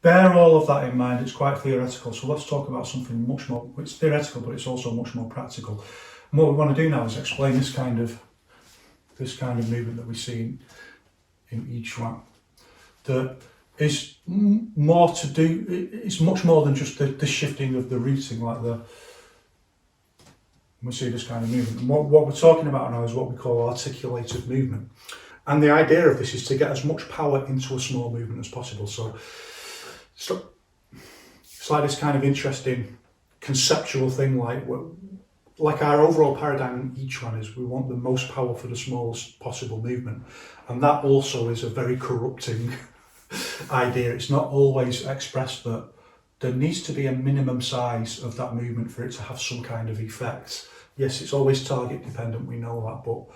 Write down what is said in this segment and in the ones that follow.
bear all of that in mind. It's quite theoretical, so let's talk about something much more. It's theoretical, but it's also much more practical. And what we want to do now is explain this kind of movement that we see in Yiquan. That is more to do. It's much more than just the shifting of the routing, like we see this kind of movement. And what we're talking about now is what we call articulated movement. And the idea of this is to get as much power into a small movement as possible. So it's like this kind of interesting conceptual thing, like our overall paradigm in each one is we want the most power for the smallest possible movement. And that also is a very corrupting idea. It's not always expressed that there needs to be a minimum size of that movement for it to have some kind of effect. Yes, it's always target dependent, we know that, but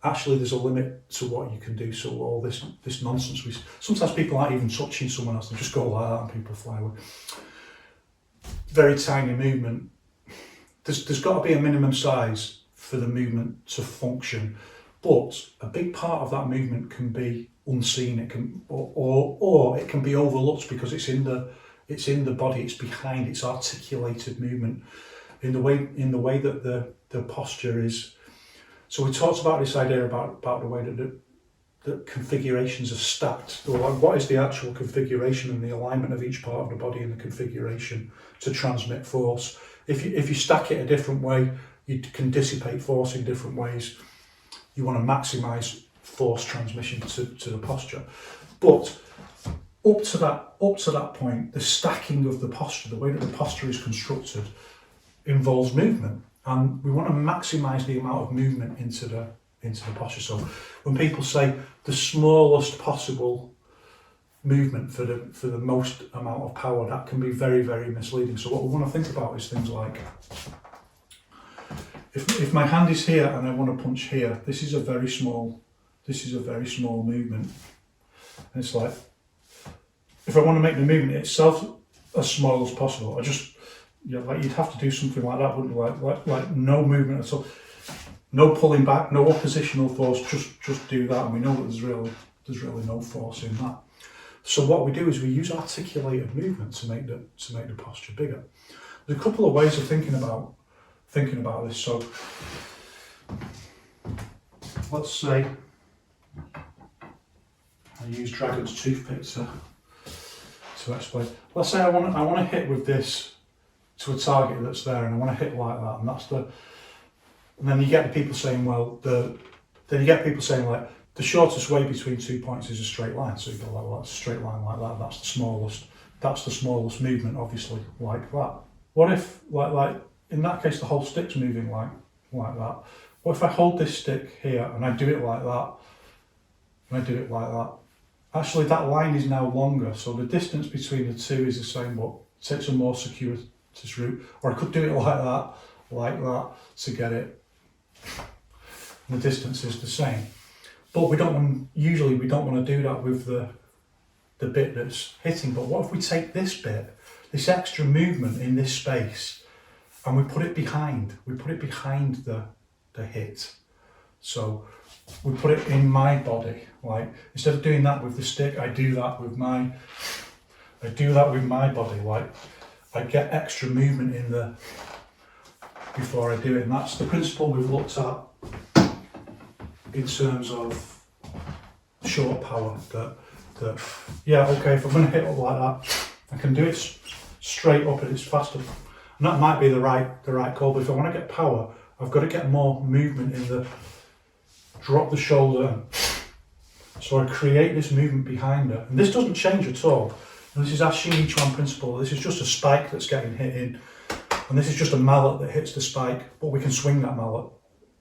actually there's a limit to what you can do. So all this nonsense, sometimes people aren't even touching someone else, they just go like that and people fly away. Very tiny movement. There's got to be a minimum size for the movement to function, but a big part of that movement can be unseen. It can, or it can be overlooked because it's in the body. It's behind. It's articulated movement in the way that the posture is. So we talked about this idea about the way that the configurations are stacked. So like, what is the actual configuration and the alignment of each part of the body in the configuration to transmit force? If you stack it a different way, you can dissipate force in different ways. You want to maximise force transmission to the posture. But up to that point, the stacking of the posture, the way that the posture is constructed, involves movement. And we want to maximise the amount of movement into the posture. So when people say the smallest possible movement for the most amount of power, that can be very, very misleading. So what we want to think about is things like, if my hand is here and I want to punch here, this is a very small movement. And it's like, if I want to make the movement itself as small as possible, like you'd have to do something like that, wouldn't you? Like no movement at all, no pulling back, no oppositional force, just do that. And we know that there's really no force in that. So what we do is we use articulated movement to make the posture bigger. There's a couple of ways of thinking about this. So let's say I use Dragon's toothpick to explain. Let's say I want to hit with this to a target that's there, and I want to hit like that, and then you get the people saying, like the shortest way between 2 points is a straight line. So you go like, well, that's a straight line like that. That's the smallest movement, obviously, like that. What if like in that case the whole stick's moving like that? What if I hold this stick here and I do it like that, and I do it like that? Actually, that line is now longer, so the distance between the two is the same, but it takes a more circuitous route. Or I could do it like that to get it. And the distance is the same. But usually we don't want to do that with the bit that's hitting. But what if we take this bit, this extra movement in this space, and we put it behind? We put it behind the hit. So we put it in my body. Like instead of doing that with the stick, I do that with my body. Like I get extra movement before I do it. And that's the principle we've looked at in terms of short power, that if I'm going to hit up like that, I can do it straight up and it's faster. And that might be the right call, but if I want to get power, I've got to get more movement in drop the shoulder. So I create this movement behind it. And this doesn't change at all. And this is our Xing Yiquan principle. This is just a spike that's getting hit in. And this is just a mallet that hits the spike, but we can swing that mallet.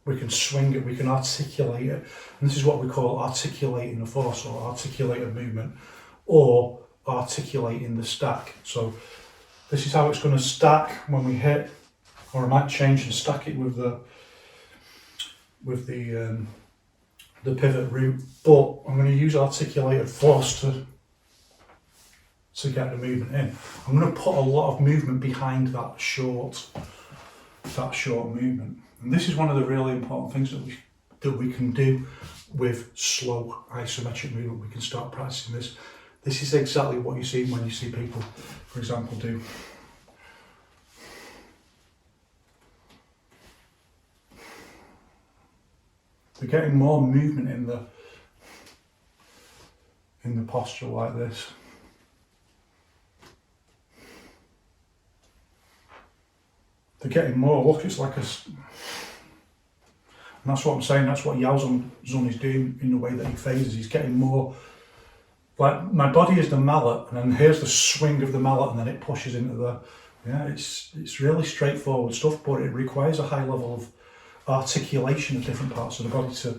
We can swing it, we can articulate it. And this is what we call articulating the force, or articulated movement, or articulating the stack. So this is how it's going to stack when we hit, or I might change and stack it with the pivot route, but I'm going to use articulated force to get the movement in. I'm going to put a lot of movement behind that short movement. And this is one of the really important things that we can do with slow isometric movement. We can start practicing this. This is exactly what you see when you see people, for example, do. They're getting more movement in the posture like this. They're getting more. Look, it's like a. And that's what I'm saying. That's what Yao Zun is doing in the way that he phases. He's getting more. Like my body is the mallet, and then here's the swing of the mallet, and then it pushes into the. Yeah, it's really straightforward stuff, but it requires a high level of articulation of different parts of the body to.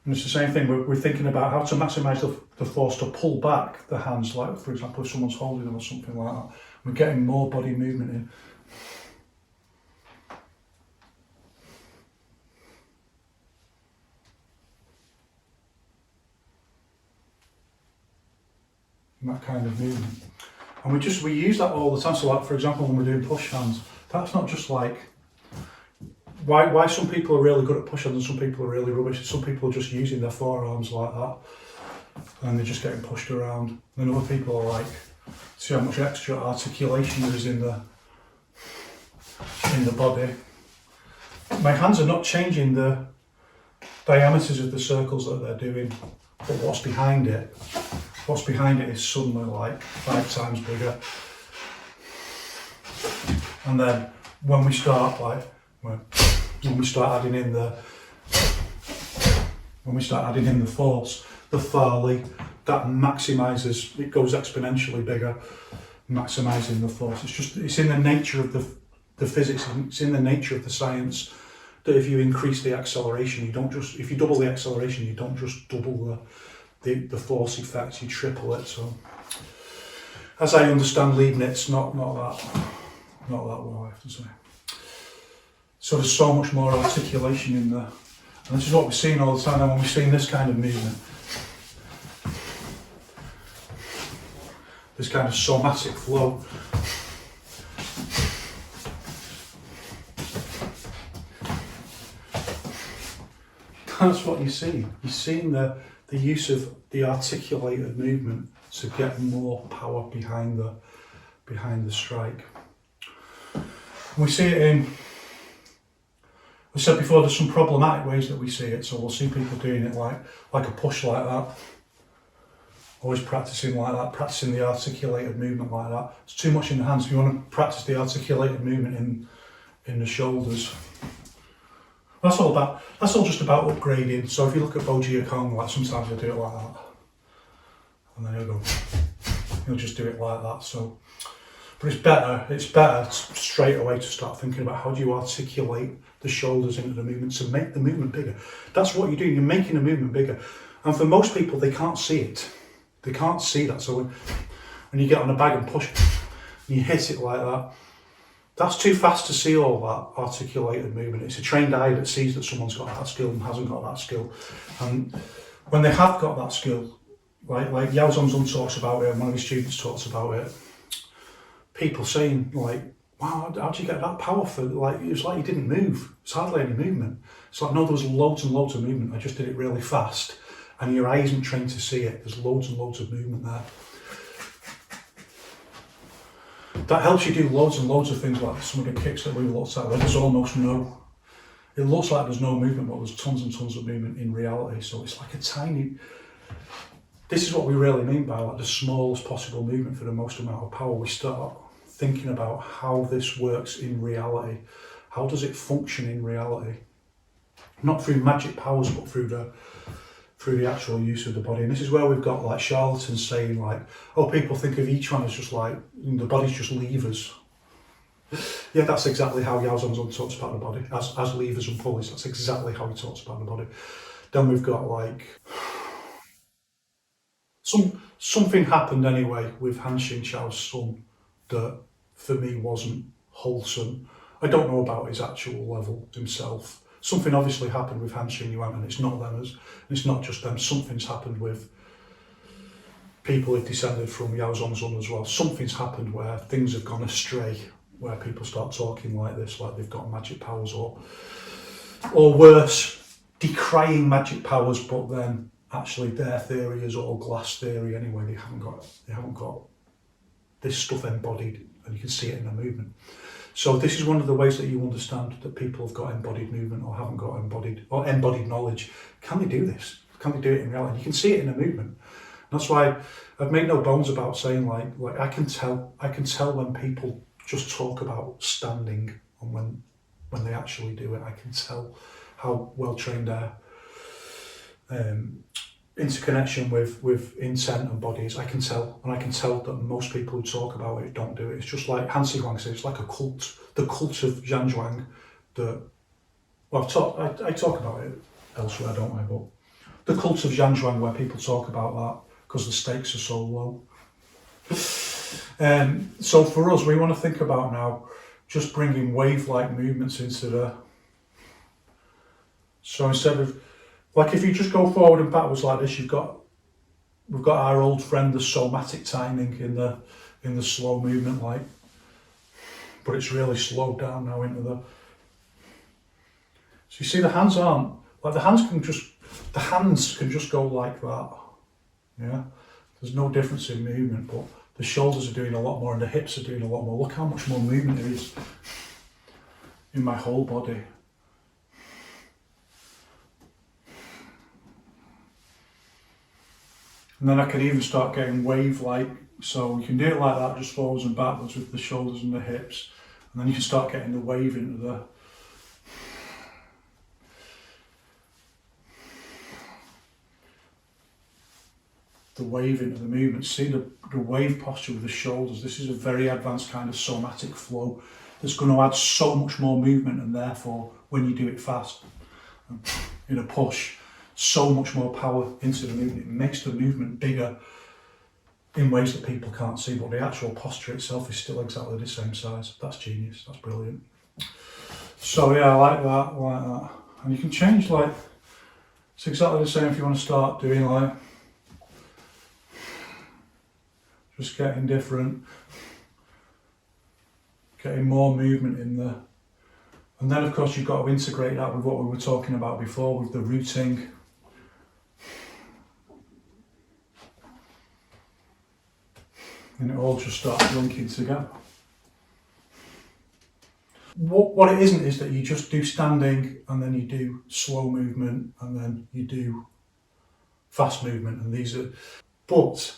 And it's the same thing, we're thinking about how to maximise the force to pull back the hands, like for example if someone's holding them or something like that. We're getting more body movement in. And that kind of movement. And we use that all the time. So like for example when we're doing push hands, that's not just like why some people are really good at push hands and some people are really rubbish. Some people are just using their forearms like that and they're just getting pushed around. And other people are like, see how much extra articulation there is in the body. My hands are not changing the diameters of the circles that they're doing, but what's behind it is suddenly like 5 times bigger. And then when we start adding in the force, the Farley, that maximises, it goes exponentially bigger, maximising the force. It's in the nature of the physics, it's in the nature of the science that if you increase the acceleration, if you double the acceleration, you don't just double the force effect, you triple it. So as I understand Leibniz, not that well, I have to say. So there's so much more articulation in there. And this is what we're seeing all the time now when we're seeing this kind of movement. This kind of somatic flow. That's what you see. You're seeing the use of the articulated movement to get more power behind the strike. We see it in, we said before, there's some problematic ways that we see it. So we'll see people doing it like a push like that. Always practicing like that, practicing the articulated movement like that. It's too much in the hands. If you want to practice the articulated movement in the shoulders. That's all just about upgrading. So if you look at Boji Kong, like sometimes he'll do it like that. And then he'll just do it like that. So, but it's better straight away to start thinking about how do you articulate the shoulders into the movement to make the movement bigger. That's what you're doing, you're making the movement bigger. And for most people, they can't see it. They can't see that. So when you get on a bag and push, and you hit it like that, that's too fast to see all that articulated movement. It's a trained eye that sees that someone's got that skill and hasn't got that skill. And when they have got that skill, like Yao Zun talks about it, and one of his students talks about it, people saying like, wow, how'd you get that powerful? Like, it was like you didn't move. It's hardly any movement. It's like, no, there was loads and loads of movement. I just did it really fast. And your eye isn't trained to see it. There's loads and loads of movement there. That helps you do loads and loads of things like some of the kicks that we looked at, where there's almost no, it looks like there's no movement, but there's tons and tons of movement in reality. So it's like a tiny, this is what we really mean by like the smallest possible movement for the most amount of power. We start thinking about how this works in reality. How does it function in reality? Not through magic powers, but through the actual use of the body. And this is where we've got like charlatans saying like, oh, people think of each one as just like, the body's just levers. Yeah, that's exactly how Yao Zun talks about the body, as levers and pulleys. That's exactly how he talks about the body. Then we've got like, something happened anyway with Han Xingqiao's son that for me wasn't wholesome. I don't know about his actual level himself. Something obviously happened with Han Xingyuan, and it's not them, it's not just them. Something's happened with people who've descended from Yao Zun as well. Something's happened where things have gone astray, where people start talking like this, like they've got magic powers, or worse, decrying magic powers, but then actually their theory is all glass theory anyway. They haven't got this stuff embodied, and you can see it in their movement. So this is one of the ways that you understand that people have got embodied movement or haven't got embodied knowledge. Can they do this? Can they do it in reality? You can see it in a movement. And that's why I've made no bones about saying like I can tell when people just talk about standing and when they actually do it. I can tell how well trained they are. Interconnection with intent and bodies, I can tell, and I can tell that most people who talk about it don't do it. It's just like Han Huang says, it's like a cult, the cult of Zhanzhuang. I talk about it elsewhere, don't I? But the cult of Zhanzhuang, where people talk about that because the stakes are so low. So for us, we want to think about now just bringing wave-like movements into the. So instead of, like if you just go forward and backwards like this, we've got our old friend, the somatic timing in the slow movement, like, but it's really slowed down now into the. So you see, the hands aren't like the hands can just go like that. Yeah, there's no difference in movement, but the shoulders are doing a lot more and the hips are doing a lot more. Look how much more movement there is in my whole body. And then I can even start getting wave-like, so you can do it like that, just forwards and backwards with the shoulders and the hips. And then you can start getting the wave into the wave into the movement. See the wave posture with the shoulders. This is a very advanced kind of somatic flow that's going to add so much more movement, and therefore when you do it fast, in a push, so much more power into the movement. It makes the movement bigger in ways that people can't see, but the actual posture itself is still exactly the same size. That's genius, that's brilliant. So yeah, I like that. And you can change, like, it's exactly the same if you want to start doing like, just getting different, getting more movement in there. And then of course you've got to integrate that with what we were talking about before, with the routing. And it all just starts linking together. What it isn't is that you just do standing and then you do slow movement and then you do fast movement, and these are, but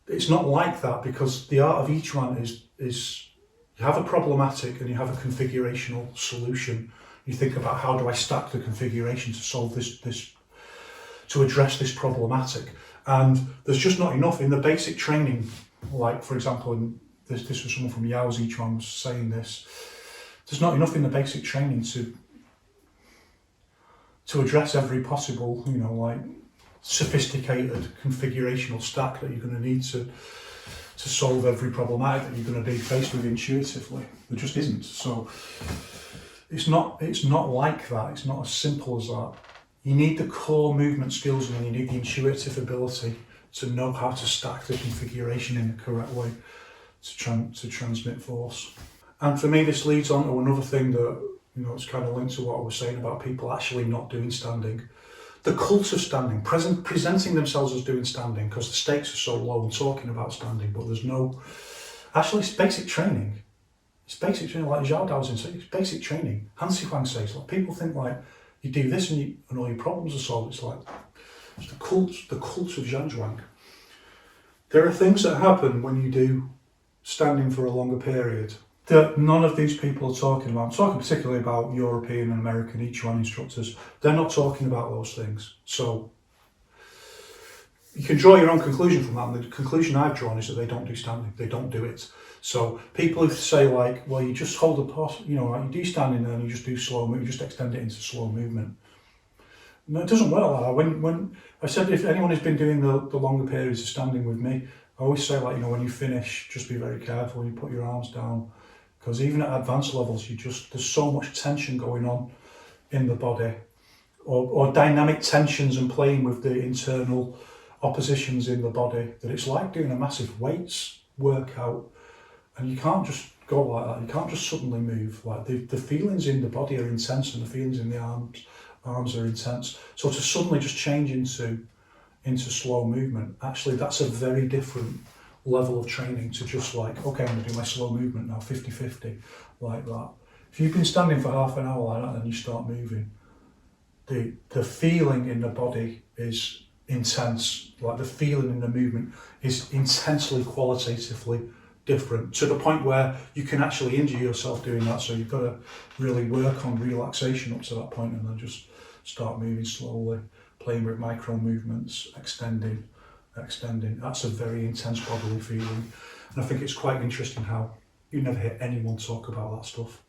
it's not like that, because the art of each one is you have a problematic and you have a configurational solution. You think about, how do I stack the configuration to solve this to address this problematic, and there's just not enough in the basic training. Like, for example, this was someone from Yao's Yiquan was saying this, there's not enough in the basic training to address every possible, like, sophisticated configurational stack that you're going to need to solve every problematic that you're going to be faced with intuitively. There just isn't. So it's not like that. It's not as simple as that. You need the core movement skills, and then you need the intuitive ability to know how to stack the configuration in the correct way to transmit force. And for me, this leads on to another thing that, it's kind of linked to what I was saying about people actually not doing standing. The cult of standing, presenting themselves as doing standing because the stakes are so low and talking about standing, but there's no, actually it's basic training. It's basic training, like Zhao Dao's in, it's basic training. Han Huang says, like, people think like you do this and all your problems are solved. It's like, it's the cult of Zhanzhuang. There are things that happen when you do standing for a longer period that none of these people are talking about. I'm talking particularly about European and American Yiquan instructors. They're not talking about those things. So you can draw your own conclusion from that, and the conclusion I've drawn is that they don't do standing, they don't do it. So people who say like, well, you just hold a pause, like you do standing and then you just do slow movement, you just extend it into slow movement. No, it doesn't work like that. When I said, if anyone has been doing the longer periods of standing with me, I always say, like, when you finish, just be very careful when you put your arms down, because even at advanced levels, there's so much tension going on in the body, or dynamic tensions and playing with the internal oppositions in the body, that it's like doing a massive weights workout, and you can't just go like that. You can't just suddenly move. Like, the feelings in the body are intense, and the feelings in the arms arms are intense. So to suddenly just change into slow movement, actually that's a very different level of training to just like, okay, I'm gonna do my slow movement now, 50-50, like that. If you've been standing for half an hour like that and you start moving, the feeling in the body is intense, like the feeling in the movement is intensely qualitatively different, to the point where you can actually injure yourself doing that. So you've got to really work on relaxation up to that point and then just start moving slowly, playing with micro movements, extending. That's a very intense bodily feeling. And I think it's quite interesting how you never hear anyone talk about that stuff.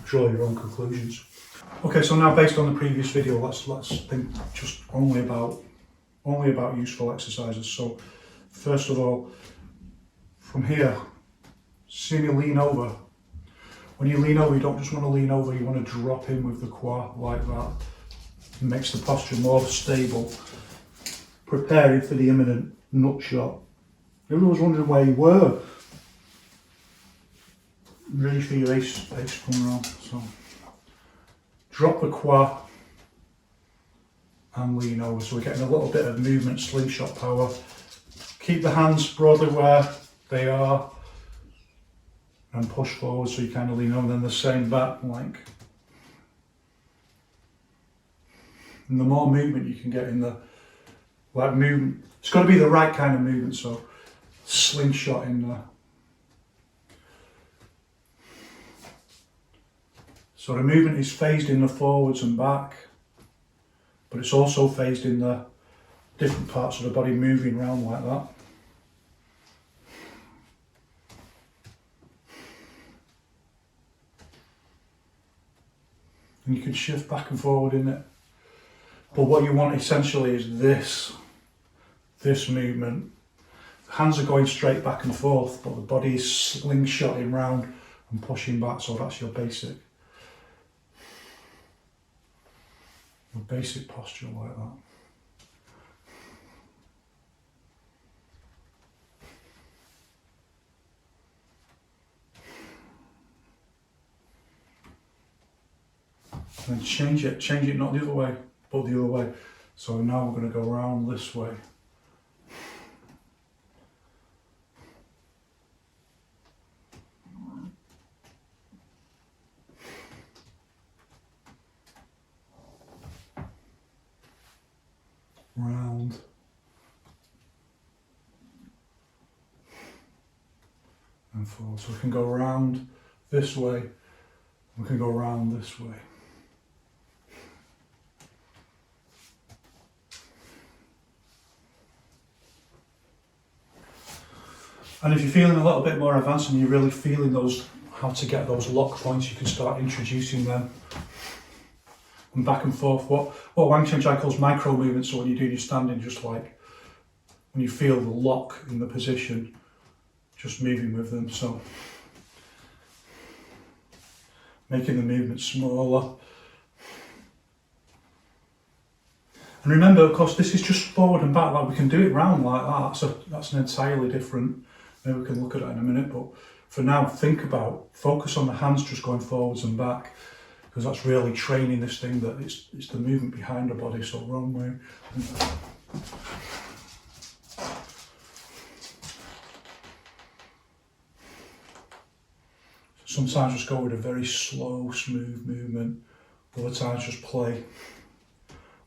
Draw your own conclusions. Okay, so now based on the previous video, let's think just only about useful exercises. So first of all, from here, see me lean over. When you lean over, you don't just want to lean over, you want to drop in with the quad like that. It makes the posture more stable, preparing for the imminent nut shot. Everyone was wondering where you were. Really feel your ace come around. So drop the quad and lean over. So we're getting a little bit of movement, slingshot power. Keep the hands broadly where they are and push forward so you kind of lean over, then the same back like. And the more movement you can get in the like movement, it's got to be the right kind of movement, so slingshot in there. So the movement is phased in the forwards and back, but it's also phased in the different parts of the body moving around like that. And you can shift back and forward in it. But what you want essentially is this movement. The hands are going straight back and forth, but the body is slingshotting round and pushing back, so that's your basic posture like that. And then change it not the other way, but the other way. So now we're going to go around this way. Round. And forward. So we can go round this way, we can go round this way. And if you're feeling a little bit more advanced and you're really feeling how to get those lock points, you can start introducing them and back and forth. What Wang Cheng calls micro movements. So when you do your standing, just like when you feel the lock in the position, just moving with them. So making the movement smaller. And remember, of course, this is just forward and back. Like we can do it round like that. So that's an entirely different. Maybe we can look at it in a minute, but for now, focus on the hands just going forwards and back, because that's really training this thing that it's the movement behind the body, so wrong way. Sometimes just go with a very slow, smooth movement, other times just play.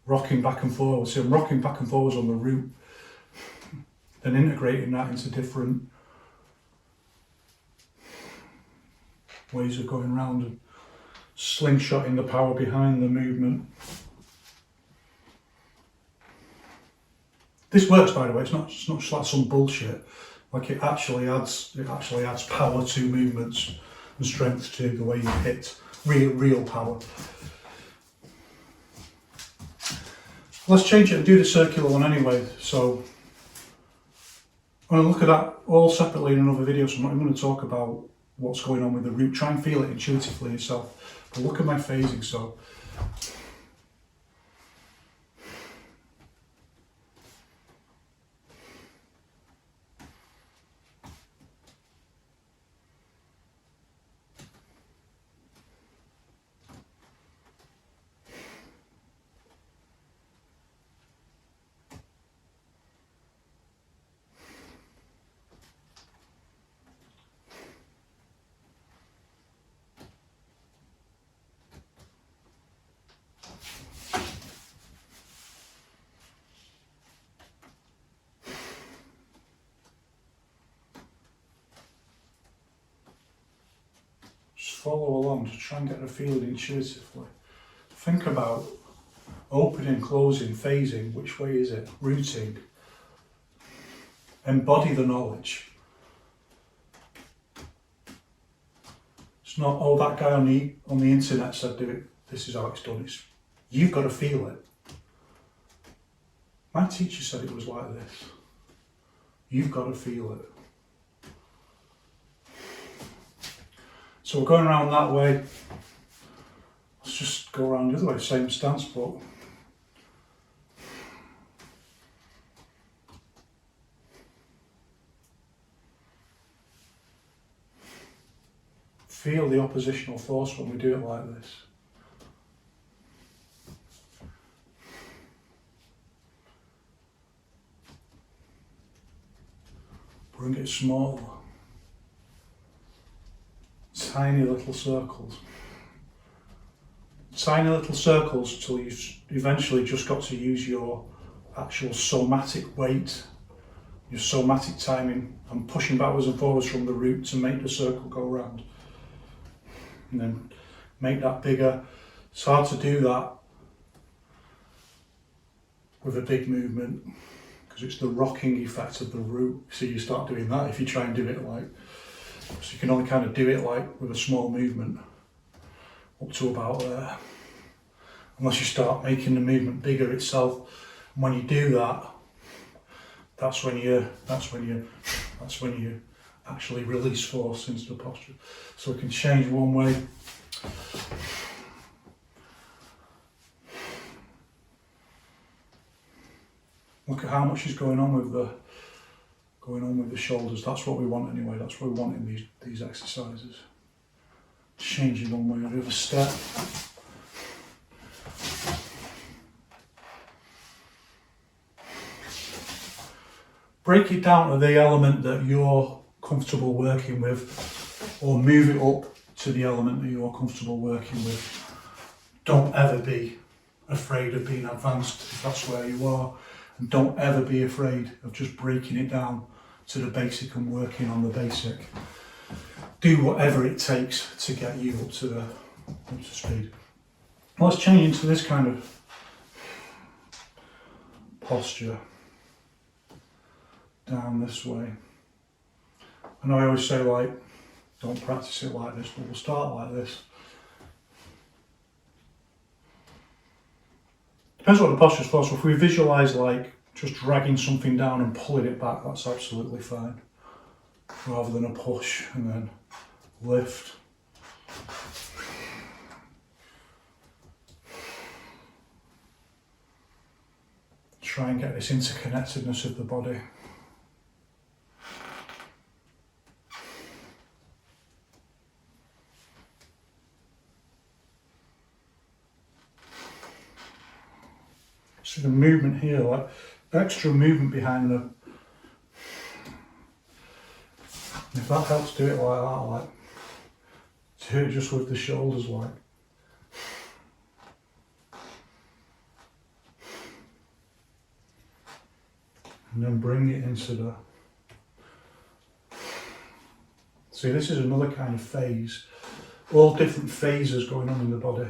Rocking back and forwards, so I'm rocking back and forwards on the root, then integrating that into different ways of going round and slingshotting the power behind the movement. This works, by the way. It's not just like some bullshit. Like it actually adds power to movements and strength to the way you hit. Real power. Let's change it and do the circular one anyway. So I'm going to look at that all separately in another video. So I'm not even going to talk about what's going on with the root. Try and feel it intuitively yourself. But look at my phasing. So follow along, just try and get a feeling intuitively. Think about opening, closing, phasing, which way is it, routing. Embody the knowledge. It's not, oh, that guy on the internet said do it, this is how it's done. It's, you've got to feel it. My teacher said it was like this. You've got to feel it. So we're going around that way. Let's just go around the other way, same stance, but feel the oppositional force when we do it like this. Bring it smaller. Tiny little circles. Tiny little circles till you've eventually just got to use your actual somatic weight, your somatic timing, and pushing backwards and forwards from the root to make the circle go round. And then make that bigger. It's hard to do that with a big movement because it's the rocking effect of the root. So you start doing that if you try and do it like, so you can only kind of do it like with a small movement up to about there. Unless you start making the movement bigger itself. And when you do that, that's when you actually release force into the posture. So we can change one way. Look at how much is going on with the shoulders. That's what we want anyway. That's what we want in these exercises. Changing one way or the other step. Break it down to the element that you're comfortable working with, or move it up to the element that you're comfortable working with. Don't ever be afraid of being advanced if that's where you are, and don't ever be afraid of just breaking it down to the basic and working on the basic. Do whatever it takes to get you up to speed. Let's change into this kind of posture. Down this way. I know I always say like, don't practice it like this, but we'll start like this. Depends what the posture's for. So if we visualise like just dragging something down and pulling it back, that's absolutely fine. Rather than a push and then lift. Try and get this interconnectedness of the body. So the movement here, like extra movement behind the. If that helps, do it like that, like do it just with the shoulders, like. And then bring it into the. See, this is another kind of phase. All different phases going on in the body.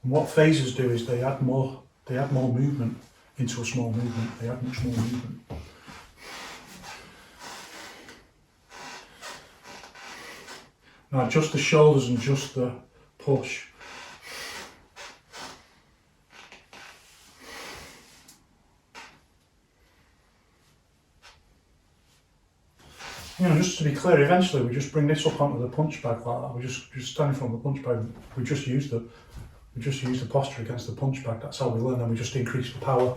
And what phases do is they add more movement into a small movement. They add much more movement. Now just the shoulders and just the push. You know, just to be clear, eventually we just bring this up onto the punch bag like that. We just stand in front of the punch bag. We just use the posture against the punch bag. That's how we learn. Then we just increase the power.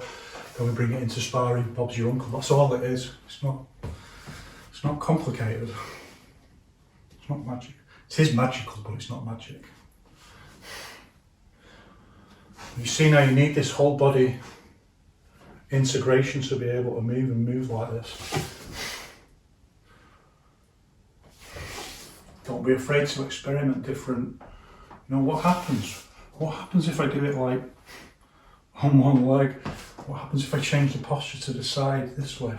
Then we bring it into sparring. Bob's your uncle. That's all it is. It's not complicated. It's not magic. It is magical, but it's not magic. You see now, you need this whole body integration to be able to move like this. Don't be afraid to experiment different. You know, what happens? What happens if I do it like on one leg, what happens if I change the posture to the side this way?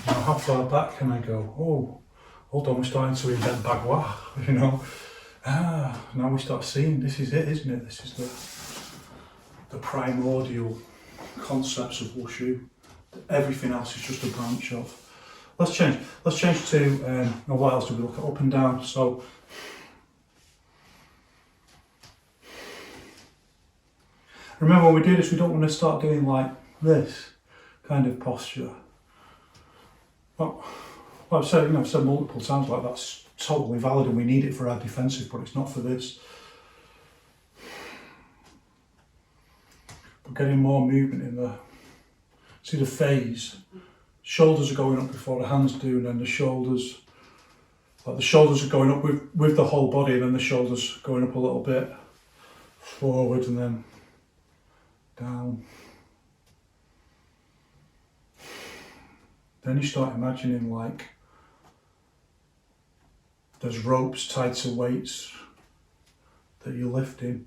How far back can I go? Oh, hold on, we're starting to invent bagua, you know. Now we start seeing, this is it, isn't it? This is the primordial concepts of wushu. Everything else is just a branch of. Let's change to, what else do we look at? Up and down. So, remember when we do this, we don't want to start doing like this kind of posture. Well, I've said, I've said multiple times, like that's totally valid and we need it for our defensive, but it's not for this. We're getting more movement in the, see the phase. Shoulders are going up before the hands do, and then the shoulders are going up with the whole body, and then the shoulders going up a little bit forward and then down. Then you start imagining like there's ropes tied to weights that you're lifting,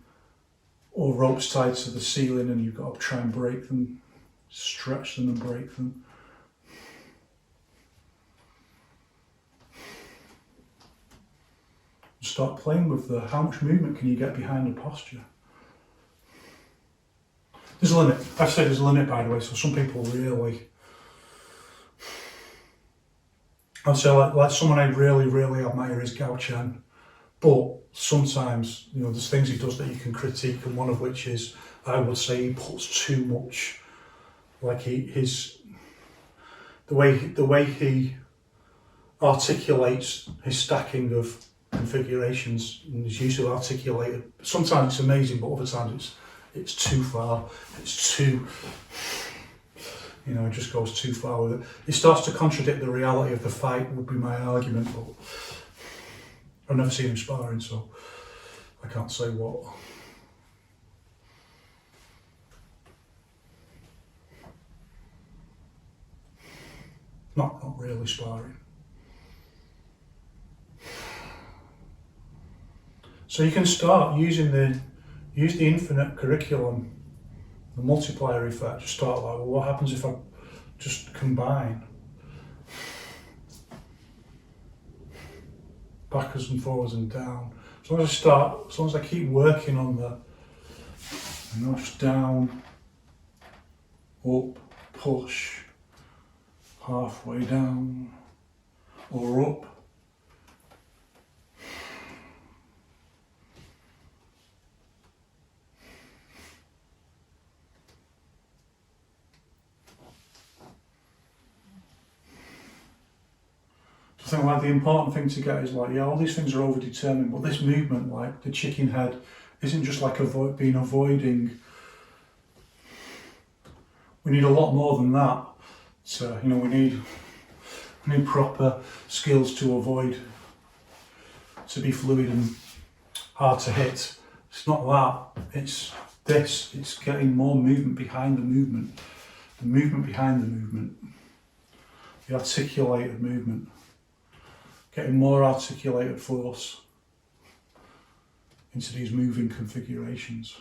or ropes tied to the ceiling and you've got to try and break them, stretch them and break them. Start playing with how much movement can you get behind the posture. There's a limit. I've said there's a limit, by the way, so some people really, I'd say like someone I really, really admire is Gao Chen, but sometimes, there's things he does that you can critique, and one of which is, I would say he puts too much, like the way he articulates his stacking of configurations and his use of articulated. Sometimes it's amazing, but other times it's too far. It's too, it just goes too far with it. It starts to contradict the reality of the fight, would be my argument, but I've never seen him sparring, so I can't say what. Not really sparring. So you can start use the infinite curriculum, the multiplier effect. Just start like, well, what happens if I just combine backwards and forwards and down? As long as I keep working on just down, up, push, halfway down, or up. I think like the important thing to get is like, all these things are overdetermined, but this movement, like the chicken head, isn't just like avoiding. We need a lot more than that. So, we need proper skills to avoid, to be fluid and hard to hit. It's not that, it's this, it's getting more movement behind the movement, behind the movement, the articulated movement. Getting more articulated force into these moving configurations.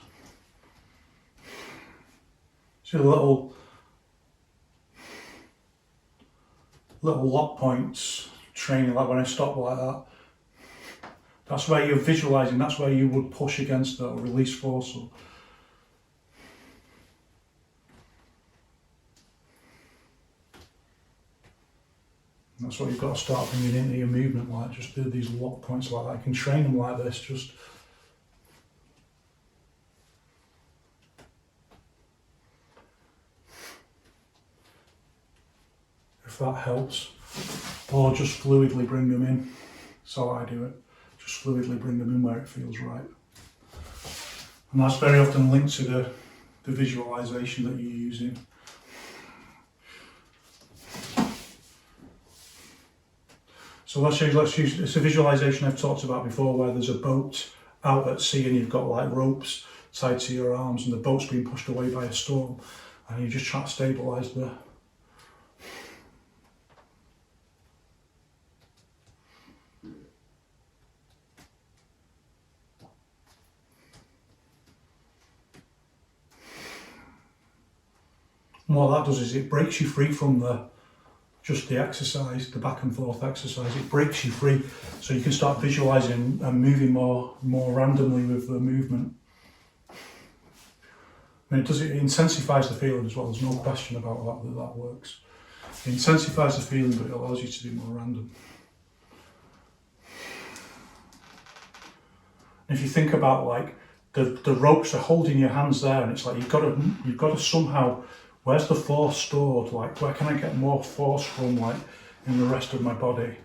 See the little lock points training, like when I stop like that. That's where you're visualising, that's where you would push against that or release force. That's what you've got to start bringing into your movement, like just do these lock points like that. You can train them like this, just if that helps. Or just fluidly bring them in. That's how I do it. Just fluidly bring them in where it feels right. And that's very often linked to the visualization that you're using. So let's use, it's a visualization I've talked about before, where there's a boat out at sea and you've got like ropes tied to your arms and the boat's being pushed away by a storm, and you just try to stabilize the And what that does is it breaks you free from just the exercise, the back and forth exercise. It breaks you free, so you can start visualizing and moving more randomly with the movement. And it intensifies the feeling as well. There's no question about that works. It intensifies the feeling, but it allows you to be more random. If you think about like the ropes are holding your hands there, and it's like you've got to somehow, where's the force stored? Like, where can I get more force from, like, in the rest of my body?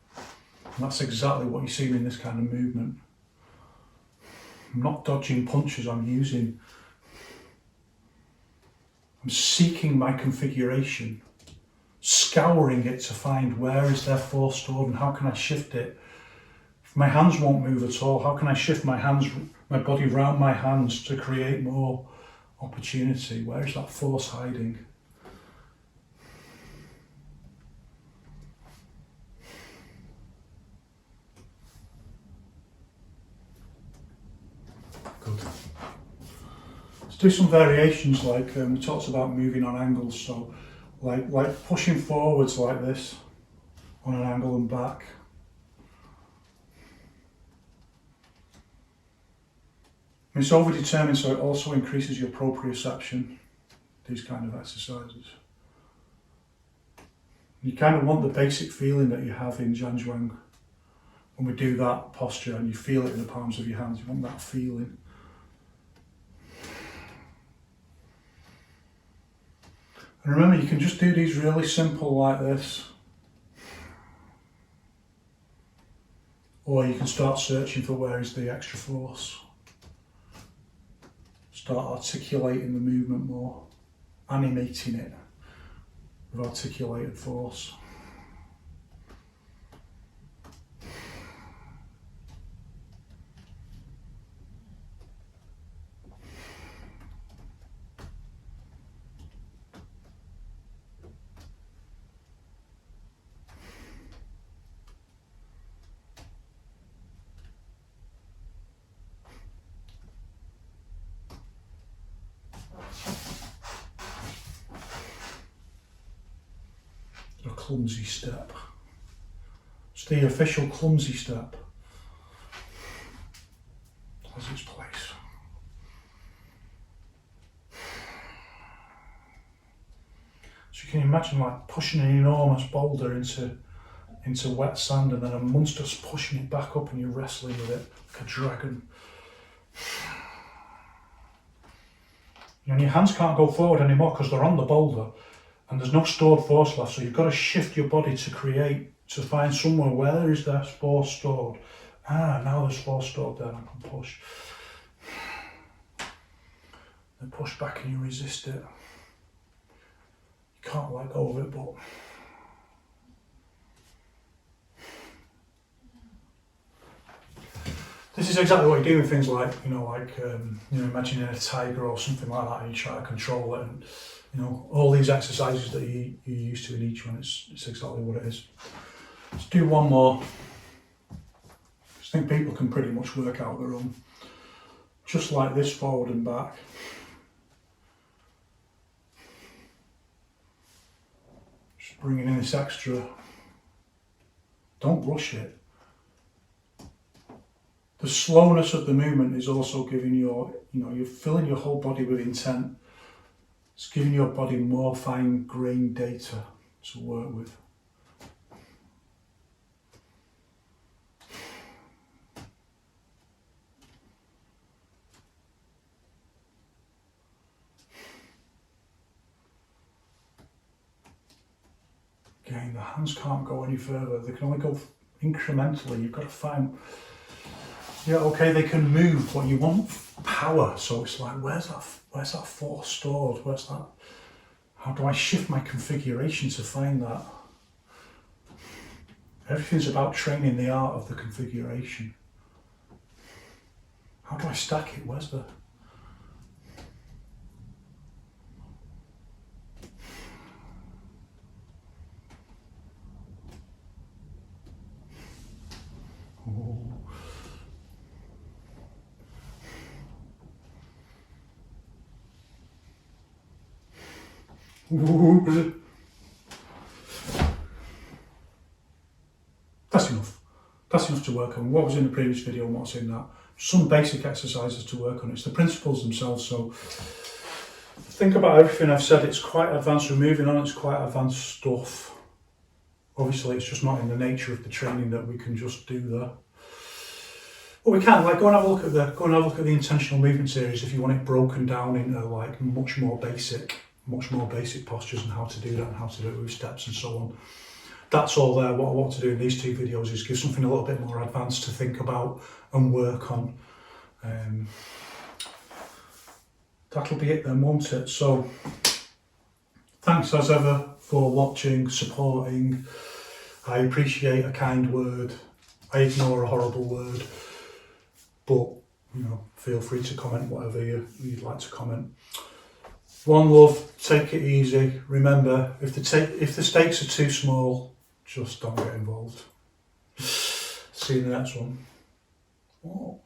And that's exactly what you see in this kind of movement. I'm not dodging punches, I'm seeking my configuration, scouring it to find where is there force stored and how can I shift it. If my hands won't move at all, how can I shift my body around my hands to create more opportunity? Where is that force hiding? Good. Let's do some variations, like we talked about moving on angles, so like pushing forwards like this on an angle and back. It's overdetermined, so it also increases your proprioception, these kind of exercises. You kind of want the basic feeling that you have in Jianzhuang when we do that posture, and you feel it in the palms of your hands. You want that feeling. And remember, you can just do these really simple like this. Or you can start searching for where is the extra force. Start articulating the movement more, animating it with articulated force. A clumsy step. It's the official clumsy step. Has its place. So you can imagine like pushing an enormous boulder into wet sand, and then a monster's pushing it back up and you're wrestling with it like a dragon. And your hands can't go forward anymore because they're on the boulder and there's no stored force left, so you've got to shift your body to find somewhere where is there force stored. Now there's force stored there, I can push. Then push back and you resist it. You can't let go of it, but this is exactly what you do with things like, imagining a tiger or something like that, and you try to control it, and all these exercises that you're used to in each one, it's exactly what it is. Let's do one more. I think people can pretty much work out their own. Just like this, forward and back. Just bringing in this extra. Don't rush it. The slowness of the movement is also giving you're filling your whole body with intent. It's giving your body more fine-grained data to work with. Again, the hands can't go any further. They can only go incrementally. You've got to find, they can move, but you want power. So it's like, where's that force stored? Where's that? How do I shift my configuration to find that? Everything's about training the art of the configuration. How do I stack it? Where's the... Oh. That's enough. That's enough to work on. What was in the previous video and what's in that. Some basic exercises to work on. It's the principles themselves. So think about everything I've said. It's quite advanced. We're moving on. It's quite advanced stuff. Obviously, it's just not in the nature of the training that we can just do that. But we can, like, go and have a look at the intentional movement series if you want it broken down into like much more basic postures and how to do that and how to do it with steps and so on. That's all there. What I want to do in these two videos is give something a little bit more advanced to think about and work on. That'll be it then, won't it? So, thanks as ever for watching, supporting. I appreciate a kind word. I ignore a horrible word. But, you know, feel free to comment whatever you'd like to comment. One love, take it easy. Remember, if the stakes are too small, just don't get involved. See you in the next one. Oh.